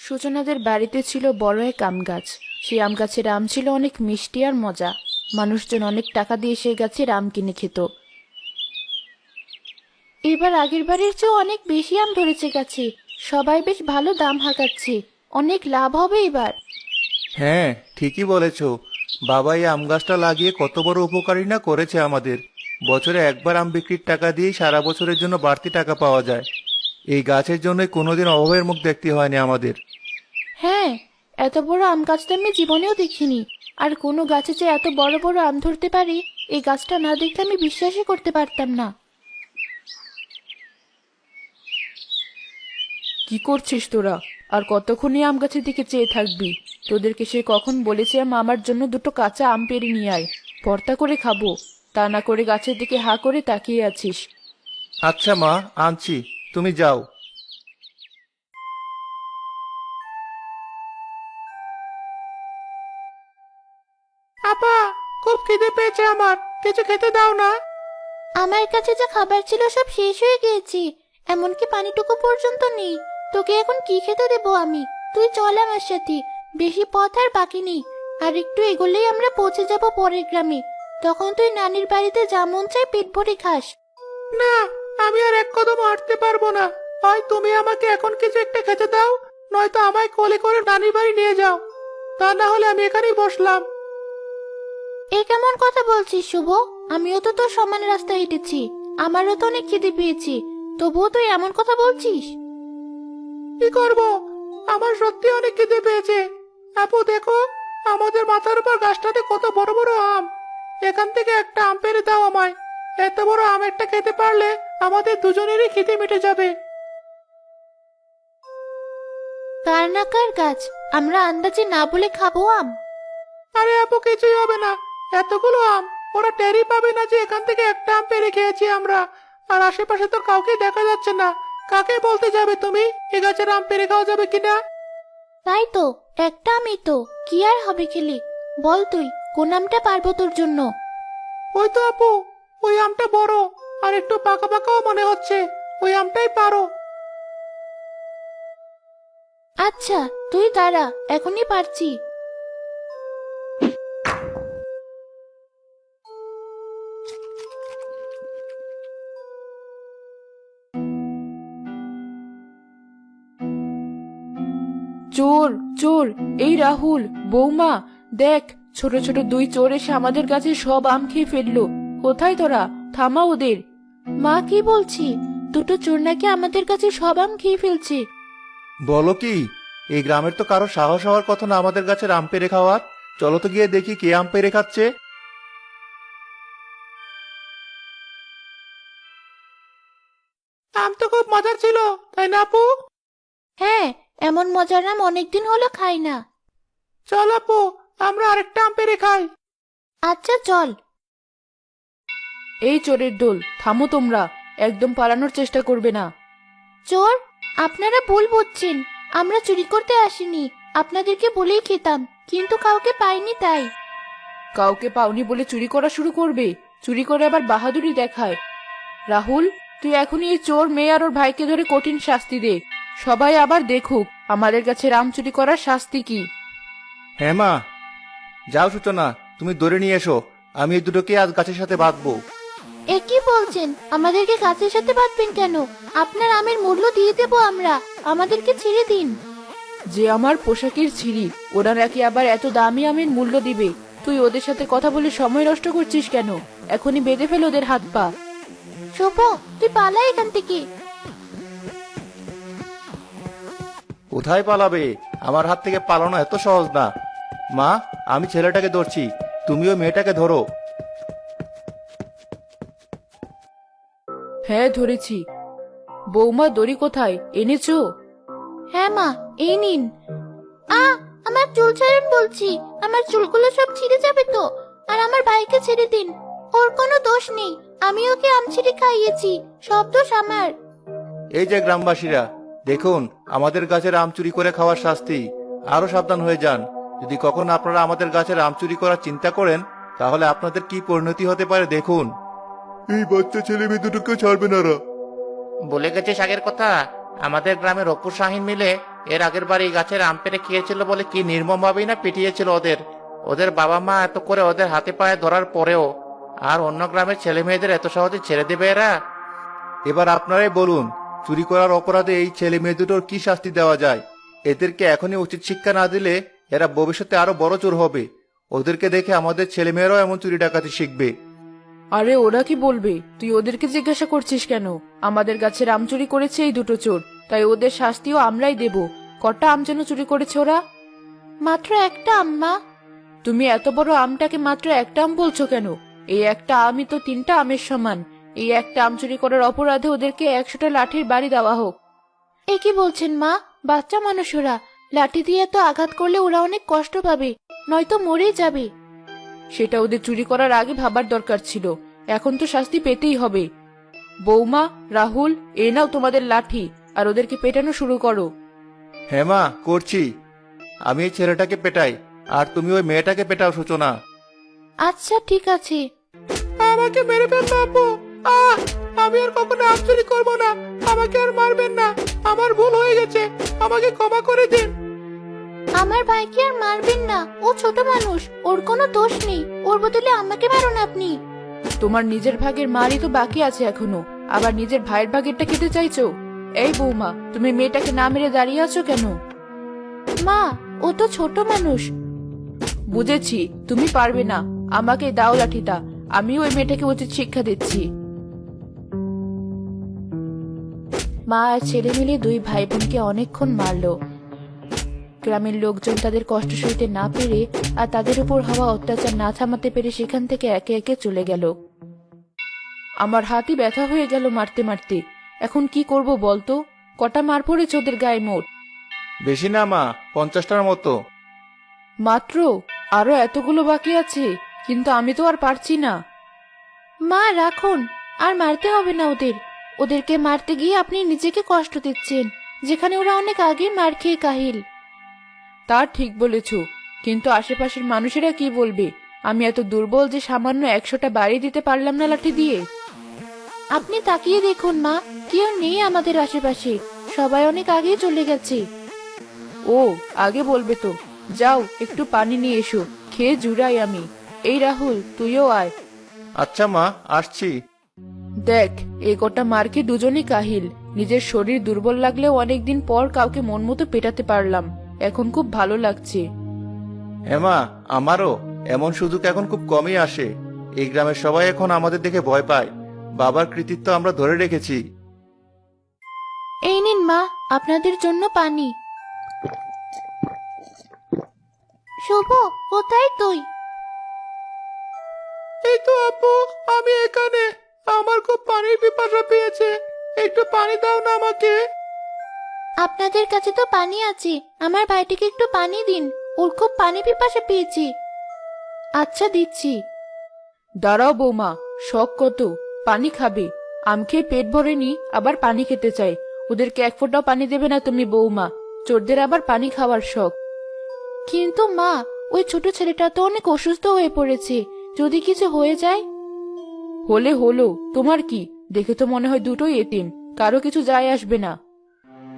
সূচনাদের বাড়িতে ছিল বড় এক আম গাছ। সেই আম গাছের আম ছিল অনেক মিষ্টি আর মজা। মানুষজন অনেক টাকা দিয়ে সেই গাছের আম কিনে খেত। এবার আগের বারের চেয়ে অনেক বেশি আম ধরেছে গাছে। সবাই বেশ ভালো দাম হাঁকাচ্ছে। অনেক লাভ হবে এবার। হ্যাঁ, ঠিকই বলেছ। বাবা এই আম গাছটা লাগিয়ে কত বড় উপকারী না করেছে আমাদের। বছরে একবার আম বিক্রির টাকা দিয়েই সারা বছরের জন্য বাড়তি টাকা পাওয়া যায়। এই গাছের জন্যই কোনোদিন অভাবের মুখ দেখতে হয়নি আমাদের। হ্যাঁ, এত বড় আম গাছ তো আমি জীবনেও দেখিনি। আর কোনো গাছে যে এত বড় বড় আম ধরতে পারে, এই গাছটা না দেখলে আমি বিশ্বাসই করতে পারতাম না। কি করছিস তোরা? আর কতক্ষণই আম গাছের দিকে চেয়ে থাকবি? তোদেরকে সে কখন বলেছে আমার জন্য দুটো কাঁচা আম পেড়ে নিয়ে আয়, ভর্তা করে খাবো। তা না করে গাছের দিকে হা করে তাকিয়ে আছিস। আচ্ছা মা, আনছি, তুমি যাও। আপা, খুব খিদে পেয়েছে আমার, কিছু খেতে দাও না। আমার কাছে যা খাবার ছিল সব শেষ হয়ে গিয়েছে, এমনকি পানিটুকু পর্যন্ত নেই। তোকে এখন কি খেতে দেবো আমি? তুই চল আমার সাথে, বেশি পথ আর বাকি নেই। আর একটু এগোলেই আমরা পৌঁছে যাব পরের গ্রামে। তখন তুই নানির বাড়িতে যা মন চায় পেট ভরে খাস। না, আমি আর এক কদম হাঁটতে পারবো না। হয় তুমি আমাকে এখন কিছু একটা খেতে দাও, নয়তো আমায় কোলে করে নানির বাড়ি নিয়ে যাও। তা না হলে আমি এখানেই বসলাম। এ কেমন কথা বলছিস শুভ? আমিও তো তোর সমান রাস্তা হেঁটেছি, আমারও তো অনেক খিদে পেয়েছি, তবুও তুই এমন কথা বলছিস? কি করব, আমার সত্যি অনেক খিদে পেয়েছে। আপু দেখো, আমাদের মাথার উপর গাছটাতে কত বড় বড় আম। এখান থেকে একটা আম পেড়ে দাও আমায়। এত বড় আম একটা খেতে পারলে আমাদের দুজনেরই খিদে মিটে যাবে। কার না কার গাছ, আমরা আন্দাজে না বলে খাবো আম? আরে আপু, কিছুই হবে না। এতগুলো আম, ওরা টেরই পাবে না যে এখান থেকে একটা আম পেড়ে খেয়েছি আমরা। আর আশেপাশে তো কাউকে দেখা যাচ্ছে না। কাকে বলতে যাবে তুমি এ গাছের আম পেড়ে খাওয়া যাবে কিনা? তাই তো, একটা আমই তো, কি আর হবে খেলে? বল তুই কোন আমটা পারবো তোর জন্য? ওই তো আপু, ওই আমটা বড় আর একটু পাকা পাকাও মনে হচ্ছে। ওই আমটাই পারো। আচ্ছা, তুই দাঁড়া, এখনই পারছি। চোর চোর, এই রাহুল, বৌমা, দেখ, ছোট ছোট দুই চোর এসে আমাদের কাছে সব আম খেয়ে ফেললো। কোথায় তোরা? থামা ওদের। মা, কি বলছি? দুটো চোর নাকি আমাদের কাছে সব আম খেয়ে ফেলছে। বলো কি? এই গ্রামের তো কারো সাহস হওয়ার কথা না আমাদের গাছের আম পেড়ে খাওয়ার। চলো তো গিয়ে দেখি কে আম পেড়ে খাচ্ছে। আম তো খুব মজার ছিল, তাই না আপু? হ্যাঁ, এমন মজার আম অনেকদিন হলো খাই না। চল আপু, আমরা আরেকটা আম পেড়ে খাই। আচ্ছা চল। এই চোরের দল, থামো তোমরা, একদম পালানোর চেষ্টা করবে না। চোর, আপনারা ভুল বুঝছেন, আমরা চুরি করতে আসিনি। আপনাদেরকে বলেই খেতাম, কিন্তু কাউকে পাইনি তাই। কাউকে পাওনি বলে চুরি করা শুরু করবে? চুরি করে আবার বাহাদুরি দেখায়। রাহুল, তুই এখনই এই চোর মেয়ে আর ওর ভাইকে ধরে কঠিন শাস্তি দে। সবাই আবার দেখুক আমাদের কাছে আম চুরি করার শাস্তি কি। হ্যাঁ মা, যাও সূচনা, তুমি ধরে নিয়ে এসো। আমি এই দুটোকে আজ গাছের সাথে বাঁধবো। এ কি বলছেন? আমাদেরকে গাছের সাথে বাঁধবেন কেন? আপনার আমের মূল্য দিয়ে দেবো আমরা, আমাদেরকে ছেড়ে দিন। যে আমার পোশাকের ছিঁড়ি, ওরা নাকি আবার এত দামি আমের মূল্য দিবে? তুই ওদের সাথে কথা বলে সময় নষ্ট করছিস কেন? এখনই বেঁধে ফেল ওদের হাত পা। শুভ, তুই পালা এখান থেকে। কোথায় পালাবে? আমার হাত থেকে পালানো এত সহজ না। মা, আমি ছেলেটাকে ধরছি, তুমিও মেয়েটাকে ধরো। হ্যাঁ, ধরেছি। বৌমা, দড়ি কোথায় এনেছো? হ্যাঁ মা, এই নিন। আমার চুল ছাড়ুন বলছি, আমার চুলগুলো সব ছিঁড়ে যাবে তো। আর আমার ভাইকে ছেড়ে দিন, ওর কোনো দোষ নেই। আমি ওকে আম ছিঁড়ে খাইয়েছি, সব দোষ আমার। এই যে গ্রামবাসীরা, দেখুন আমাদের গাছের আম চুরি করে খাওয়ার শাস্তি। আরো সাবধান হয়ে যান। যদি কখনো আপনারা আমাদের গাছের আম চুরি করার চিন্তা করেন, তাহলে আপনাদের কি পরিণতি হতে পারে দেখুন। এই বাচ্চা ছেলে মেয়ে দুটোকে ছাড়বে না। বলে গেছে আগের কথা। আমাদের গ্রামের অপু শাহিন মিলে এর আগের বার এই গাছের আম পেড়ে খেয়েছিল বলে কি নির্মম ভাবেই না পিটিয়েছিল ওদের। ওদের বাবা মা এত করে ওদের হাতে পায়ে ধরার পরেও আর অন্য গ্রামের ছেলে মেয়েদের এত সহজে ছেড়ে দেবে এরা? এবার আপনারাই বলুন, চুরি করার অপরাধে এই ছেলে মেয়ে দুটোর কি শাস্তি দেওয়া যায়? এদেরকে এখনই উচিত শিক্ষা না দিলে এরা ভবিষ্যতে আরো বড় চোর হবে। ওদেরকে দেখে আমাদের ছেলে মেয়েরাও এমন চুরি ডাকাতি শিখবে। আরে ওরা কি বলবে? তুই ওদেরকে জিজ্ঞাসা করছিস কেন? আমাদের গাছের আম চুরি করেছে এই দুটো চোর, তাই ওদের শাস্তিও আমরাই দেব। কটা আম যেন চুরি করেছে ওরা? মাত্র একটা আম্মা। তুমি এত বড় আমটাকে মাত্র একটা আম বলছো কেন? এই একটা আমই তো 3টা আমের সমান। এই একটা আম চুরি করার অপরাধে ওদেরকে 100টা লাঠির বাড়ি দেওয়া হোক। এ কি বলছেন মা? বাচ্চা মানুষ ওরা, লাঠি দিয়ে তো আঘাত করলে ওরা অনেক কষ্ট পাবে, নয়তো মরেই যাবে। সেটা ওদের চুরি করার আগে ভাবার দরকার ছিল। এখন তো শাস্তি পেতেই হবে। বৌমা, রাহুল, এ নাও তোমাদের লাঠি, আর ওদেরকে পেটানো শুরু করো। হ্যাঁ মা, করছি। আমি এই ছেলেটাকে পেটাই, আর তুমি ওই মেয়েটাকে পেটাও সূচনা। আচ্ছা ঠিক আছে। আমাকে মেরে ফেলবে আব্বু। আমি আর কখনো আম চুরি করবো না। আমাকে আর মারবেন না, আমার ভুল হয়ে গেছে, আমাকে ক্ষমা করে দিন। আমার ভাইকে আর মারবেন না, ও ছোট মানুষ, ওর কোনো দোষ নেই। ওর বদলে আমাকে মারুন আপনি। তোমার নিজের ভাগের মারই তো বাকি আছে এখনো, আবার নিজের ভাইয়ের ভাগেরটা খেতে চাইছো? এই বৌমা, তুমি মেয়েটাকে না মেরে দাঁড়িয়ে আছো কেন? মা, ও তো ছোট মানুষ। বুঝেছি, তুমি পারবে না। আমাকে দাও লাঠিটা, আমি ওই মেয়েটাকে উচিত শিক্ষা দিচ্ছি। মা আর ছেলে মিলে 2 ভাই বোনকে অনেকক্ষণ মারলো। গ্রামের লোকজন তাদের কষ্ট সইতে না পেরে আর তাদের উপর হওয়া অত্যাচার না থামাতে পেরে সেখান থেকে একে একে চলে গেল। আমার হাতই ব্যথা হয়ে গেল মারতে মারতে। এখন কি করব বলতো? কটা মার পড়েছে ওদের গায়ে মোট? বেশি না মা, 50টার মতো। মাত্র? আরো এতগুলো বাকি আছে, কিন্তু আমি তো আর পারছি না। মা রাখুন, আর মারতে হবে না ওদের। ওদেরকে মারতে গিয়ে আপনি নিজেকে কষ্ট দিচ্ছেন, যেখানে ওরা অনেক আগে মার খেয়ে কাহিল। তা ঠিক বলেছ, কিন্তু আশেপাশের মানুষেরা কি বলবে? আমি এত দুর্বল যে সামান্য 100টা বাড়ি দিতে পারলাম না লাঠি দিয়ে। আপনি তাকিয়ে দেখুন মা, কেউ নেই আমাদের আশেপাশে, সবাই অনেক আগেই চলে গেছে। ও, আগে বলবে তো। যাও, একটু পানি নিয়ে এসো, খেয়ে জুড়াই আমি। এই রাহুল, তুইও আয়। আচ্ছা মা, আসছি। দেখ, এই কটা মারকে দুজনই কাহিল। নিজের শরীর দুর্বল লাগলেও অনেকদিন পর কাউকে মন মতো পেটাতে পারলাম, এখন খুব ভালো লাগছে। হ্যাঁ মা, আমারও। এমন সুযোগ এখন খুব কমই আসে। এই গ্রামের সবাই এখন আমাদের দেখে ভয় পায়। বাবার কৃতিত্ব আমরা ধরে রেখেছি। এই নিন মা, আপনাদের জন্য পানি। শুভ, কোথায় তুই? এই তো আপু, আমি এখানে। আমার খুব পানির পিপাসা পেয়েছে, একটু পানি দাও না আমাকে। আপনাদের কাছে তো পানি আছে, আমার ভাইটিকে একটু পানি দিন, ওর খুব পানি পিপাসা পেয়েছে। আচ্ছা দিচ্ছি। দাঁড়াও বৌমা, শখ কত, পানি খাবে? আম খেয়ে পেট ভরেনি, আবার পানি খেতে চাই। ওদেরকে 1 ফোঁটাও পানি দেবে না তুমি বৌমা, চোরদের আবার পানি খাওয়ার শখ। কিন্তু মা, ওই ছোট ছেলেটা তো অনেক অসুস্থ হয়ে পড়েছে, যদি কিছু হয়ে যায়? হলে হলো, তোমার কি? দেখে তো মনে হয় দুটোই এতিম, কারো কিছু যায় আসবে না।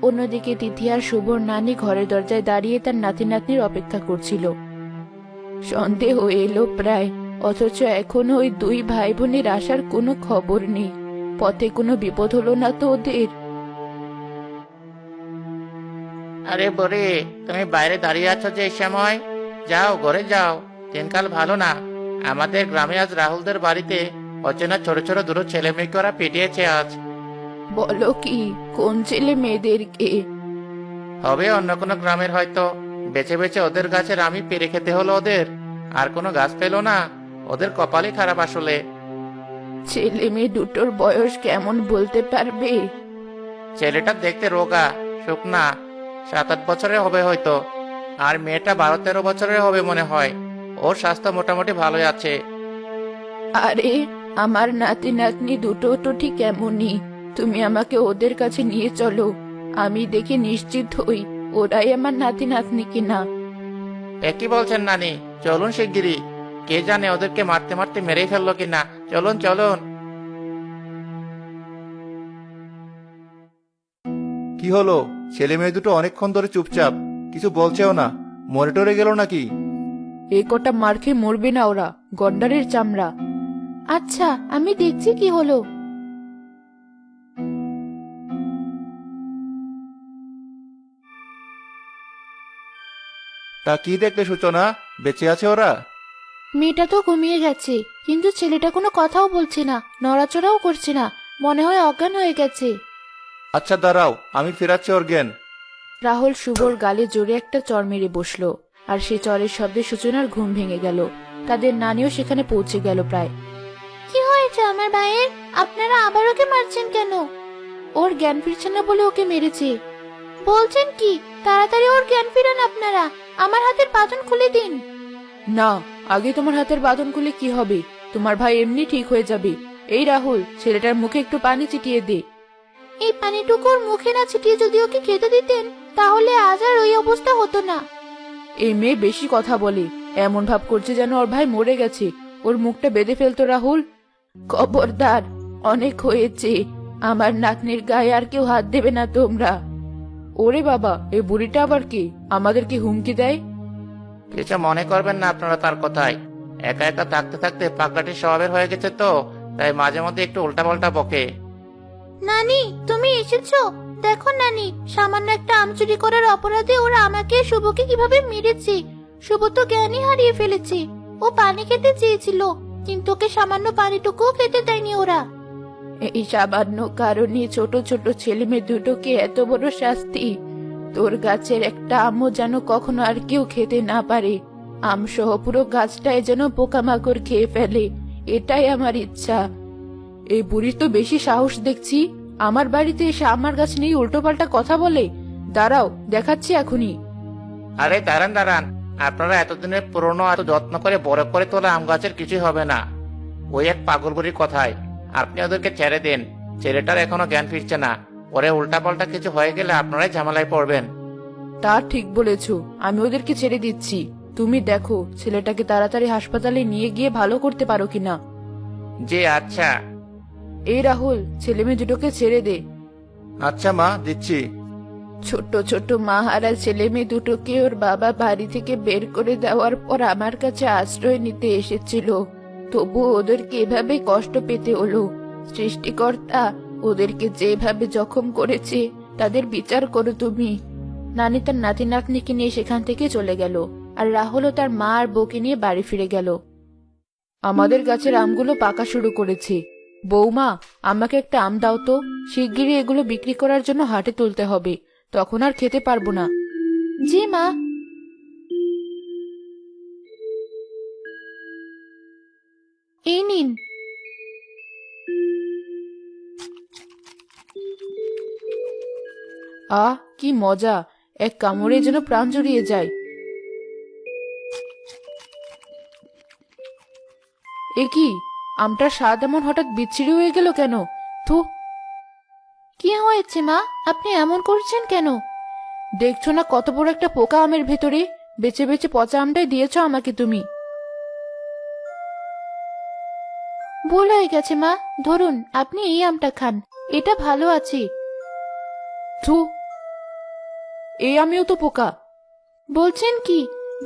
অন্যদিকে তিথি আর শুভর নানি ঘরের দরজায় দাঁড়িয়ে তার নাতি নাতনির অপেক্ষা করছিল। সন্দেহ এলো প্রায়, অথচ এখনো ওই 2 ভাই বোনের আসার কোনো খবর নেই। পথে কোনো বিপদ হলো না তো ওদের? আরে বরে, তুমি বাইরে দাঁড়িয়ে আছো যে এই সময়? যাও, ঘরে যাও, দিনকাল ভালো না। আমাদের গ্রামে আজ রাহুলদের বাড়িতে অচেনা ছোট ছোট দুটো ছেলে মেয়েকে ওরা পিটিয়েছে আজ। বলো কি, কোন ছেলে মেয়েদেরকে? হবে অন্য কোনো গ্রামের হয়তো। বেছে বেছে ওদের গাছের আমি পেরে খেতে হলো ওদের, আর কোনো গাছ পেলো না। ওদের কপালই খারাপ আসলে। ছেলে মেয়ে দুটোর বয়স কেমন বলতে পারবে? ছেলেটা দেখতে রোগা, শুকনা, 7-8 বছরের হবে হয়তো। আর মেয়েটা 12-13 বছরের হবে মনে হয়। ওর স্বাস্থ্য মোটামুটি ভালোই আছে। আরে, আমার নাতি নাতনি দুটো তো ঠিক এমনই। তুমি আমাকে ওদের কাছে নিয়ে চলো, আমি দেখে নিশ্চিত হই ওরাই আমার নাতি নাতনি কিনা। একই বলছেন নানি, চলুন শিগগিরই। কে জানে ওদেরকে মারতে মারতে মেরেই ফেললো কিনা। চলুন চলুন। কি হলো, ছেলে মেয়ে দুটো অনেকক্ষণ ধরে চুপচাপ, কিছু বলছেও না। মরে টরে গেল নাকি? এ কটা মার খেয়ে মরবে না ওরা, গন্ডারের চামড়া। আচ্ছা, আমি দেখছি কি হলো। তা কি দেখলে সূচনা? বেঁচে আছে ওরা? মেয়েটা তো ঘুমিয়ে গেছে, কিন্তু ছেলেটা কোনো কথাও বলছে না, নড়াচড়াও করছে না। মনে হয় অজ্ঞান হয়ে গেছে। আচ্ছা দাঁড়াও, আমি ফেরাচ্ছি ওর জ্ঞান। রাহুল শুভর গালে জোরে একটা চড় মেরে বসলো, আর সে চরের শব্দে সূচনার ঘুম ভেঙে গেল। তাদের নানিও সেখানে পৌঁছে গেল প্রায়। কি হয়েছে আমার ভাইয়ের? আপনারা আবার ওকে মারছেন কেন? ওর জ্ঞান ফিরছে না বলে ওকে মেরেছে। বলছেন কি? তাড়াতাড়ি ওর জ্ঞান ফিরান আপনারা। আমার হাতের বাঁধন খুলে দিন। না, আগে তোমার হাতের বাঁধন খুলে কি হবে? তোমার ভাই এমনি ঠিক হয়ে যাবে। এই রাহুল, ছেলেটার মুখে একটু পানি ছিটিয়ে দে। এই পানিটুকু ওর মুখে না ছিটিয়ে যদি ওকে খেতে দিতেন, তাহলে আজ আর ওই অবস্থা হতো না। এই মেয়ে বেশি কথা বলে, এমন ভাব করছে যেন ওর ভাই মরে গেছে। ওর মুখটা বেঁধে ফেলতো রাহুল। খবরদার, অনেক হয়েছে। আমার নাতনির গায়ে আর কেউ হাত দেবে না তোমরা। ওরে বাবা, এই বুড়িটা আবার কি? আমাদেরকে হুমকি দেয়? কিছু মনে করবেন না আপনারা তার কথায়। একা একা থাকতে থাকতে পাগলাটির স্বভাবের হয়ে গেছে তো, তাই মাঝে মধ্যে একটু উল্টাপাল্টা বকে। নানি, তুমি এসেছো? দেখো নানি, সামান্য একটা আম চুরি করার অপরাধে ওরা আমাকে শুভকে কিভাবে মেরেছে। শুভ তো জ্ঞানই হারিয়ে ফেলেছে। ও পানি খেতে চেয়েছিল, কিন্তু ওকে সামান্য পানিটুকুও খেতে দেয়নি ওরা। এই সামান্য কারণে ছোট ছোট ছেলে মেয়ে দুটোকে এত বড় শাস্তি। তোর গাছের একটা আমও যেন কখনো আর কেউ খেতে না পারে। আম সহ পুরো গাছটায় যেন পোকামাকড় খেয়ে ফেলে, এটাই আমার ইচ্ছা। এই বুড়ির তো বেশি সাহস দেখছি। আমার বাড়িতে এসে আমার গাছ নিয়ে উল্টোপাল্টা কথা বলে। দাঁড়াও, দেখাচ্ছি এখনই। আরে দাঁড়ান দাঁড়ান, আপনারা এতদিনের পুরনো এত যত্ন করে বড় করে তোলা আম গাছের কিছুই হবে না। ওই এক পাগল বুড়ির কথায় আপনি ওদেরকে ছেড়ে দেন। ছেলেটার এখনো জ্ঞান ফিরছে না, পরে উল্টাপাল্টা কিছু হয়ে গেলে আপনারাই ঝামেলায় পড়বেন। তা ঠিক বলেছো, আমি ওদেরকে ছেড়ে দিচ্ছি। তুমি দেখো ছেলেটাকে তাড়াতাড়ি হাসপাতালে নিয়ে গিয়ে ভালো করতে পারো কিনা। জি আচ্ছা। এই রাহুল, ছেলে মেয়ে দুটোকে ছেড়ে দে। আচ্ছা মা, দিচ্ছি। ছোট ছোট মাহারা ছেলে মেয়ে দুটোকে ওর বাবা বাড়ি থেকে বের করে দেওয়ার পর আমার কাছে আশ্রয় নিতে এসেছিল, তবু ওদেরকে এভাবে কষ্ট পেতে হলো। সৃষ্টিকর্তা ওদেরকে যেভাবে জখম করেছে তাদের বিচার করো তুমি। নানি তার নাতি নাতনিকে নিয়ে সেখান থেকে চলে গেল, আর রাহুলও তার মা আর বউকে নিয়ে বাড়ি ফিরে গেল। আমাদের গাছের আমগুলো পাকা শুরু করেছে। বৌমা, আমাকে একটা আম দাও তো। শিগগিরই এগুলো বিক্রি করার জন্য হাটে তুলতে হবে, তখন আর খেতে পারবো না। জি মা। এই নিন। আহ, কি মজা! এক কামড়ে যেন প্রাণ জুড়িয়ে যায়। এ কি, আমটার স্বাদ এমন হঠাৎ বিচ্ছিরি হয়ে গেল কেন? থু! কি হয়েছে মা, আপনি এমন করছেন কেন? দেখছো না কত বড় একটা পোকা আমের ভেতরে? বেছে বেছে পচা আমটাই দিয়েছো আমাকে তুমি। ভুল হয়ে গেছে মা, ধরুন আপনি এই আমটা খান, এটা ভালো আছে। থু! এই আমেও তো পোকা। বলছেন কি?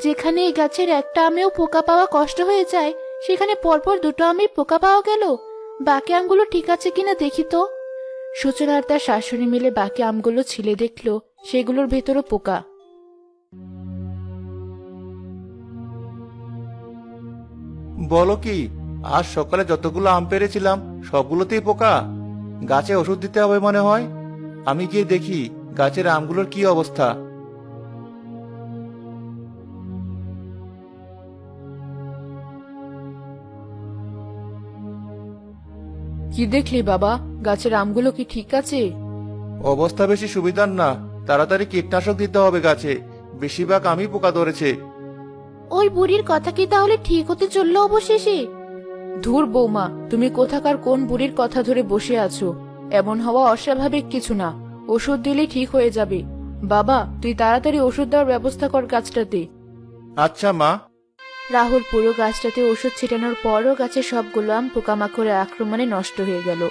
যেখানে এই গাছের একটা আমেও পোকা পাওয়া কষ্ট হয়ে যায়, সেখানে পরপর দুটো আমে পোকা পাওয়া গেল। বাকি আমগুলো ঠিক আছে কিনা দেখি তো। সূচনা আর তার শাশুড়ি মিলে বাকি আমগুলো ছিলে দেখলো সেগুলোর ভেতরও পোকা। বলো কি, আজ সকালে যতগুলো আম পেরেছিলাম সবগুলোতেই পোকা। গাছে ওষুধ দিতে হবে মনে হয়। আমি গিয়ে দেখি গাছের আমগুলোর কি অবস্থা। কি দেখলি বাবা, গাছের আমগুলো কি ঠিক আছে? অবস্থা বেশি সুবিধার না, তাড়াতাড়ি কীটনাশক দিতে হবে গাছে। বেশিরভাগ আমি পোকা ধরেছে। ওই বুড়ির কথা কি তাহলে ঠিক হতে চললো অবশেষে? ধুর বৌমা, তুমি কোথাকার কোন বুড়ির কথা ধরে বসে আছো? এমন হওয়া অস্বাভাবিক কিছু না, ওষুধ দিলেই ঠিক হয়ে যাবে। বাবা, তুই তাড়াতাড়ি ওষুধ দেওয়ার ব্যবস্থা কর গাছটাতে। আচ্ছা মা। রাহুল পুরো গাছটাতে ওষুধ ছিটানোর পরও গাছের সবগুলো আম পোকামাকড়ের আক্রমণে নষ্ট হয়ে গেল।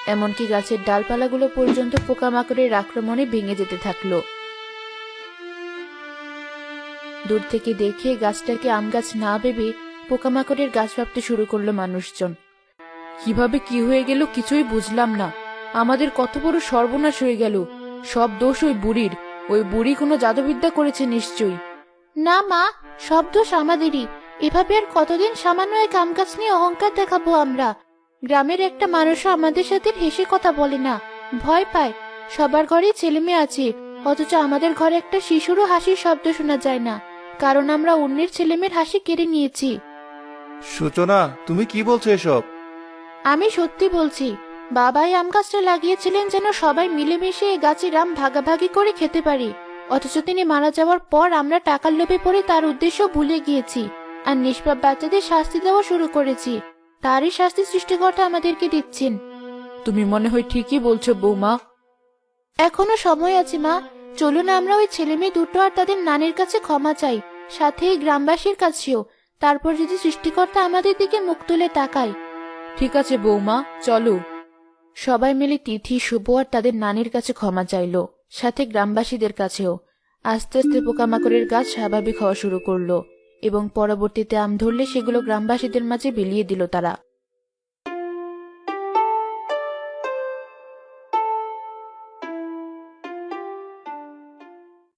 এমনকি গাছের ডালপালাগুলো পর্যন্ত পোকামাকড়ের আক্রমণে ভেঙে যেতে থাকলো। দূর থেকে দেখে গাছটাকে আম গাছ না ভেবে পোকামাকড়ের গাছ ভাবতে শুরু করলো মানুষজন। কিভাবে কি হয়ে গেল কিছুই বুঝলাম না। আমাদের কত বড় সর্বনাশ হয়ে গেল। সব দোষ ওই বুড়ির। ওই বুড়ি কোনো জাদুবিদ্যা করেছে নিশ্চয়ই। না মা, সব দোষ আমাদেরই। এভাবে আর কতদিন সামান্য এক আম গাছ নিয়ে অহংকার দেখাবো আমরা? গ্রামের একটা মানুষও আমাদের সাথে হেসে কথা বলে না, ভয় পায়। সবার ঘরেই ছেলে মেয়ে আছে, অথচ আমাদের ঘরে একটা শিশুরও হাসির শব্দ শোনা যায় না, কারণ আমরা অন্যের ছেলেমেয়ের হাসি কেড়ে নিয়েছি। সূচনা, তুমি কি বলছো এসব? আমি সত্যি বলছি। বাবাই আম গাছটা লাগিয়েছিলেন যেন সবাই মিলেমিশে এই গাছের আম ভাগাভাগি করে খেতে পারি। অথচ তিনি মারা যাওয়ার পর আমরা টাকার লোভে পড়ে তার উদ্দেশ্য ভুলে গিয়েছি আর নিষ্পাপ বাচ্চাদের শাস্তি দেওয়া শুরু করেছি। তারই শাস্তি সৃষ্টিকর্তা আমাদেরকে দিচ্ছেন। তুমি মনে হয় ঠিকই বলছো বৌমা। এখনো সময় আছে মা, চলুন আমরা ওই ছেলে মেয়ে দুটো আর তাদের নানির কাছে ক্ষমা চাই, সাথে এই গ্রামবাসীর কাছেও। তারপর যদি সৃষ্টিকর্তা আমাদের দিকে মুখ তুলে তাকায়। ঠিক আছে বৌমা, চলো। সবাই মিলে তিথি, শুভ আর তাদের নানির কাছে ক্ষমা চাইলো, সাথে গ্রামবাসীদের কাছেও। আস্তে আস্তে পোকামাকড়ের গাছ স্বাভাবিক হওয়া শুরু করলো এবং পরবর্তীতে আম ধরলে সেগুলো গ্রামবাসীদের মাঝে বিলিয়ে দিল তারা।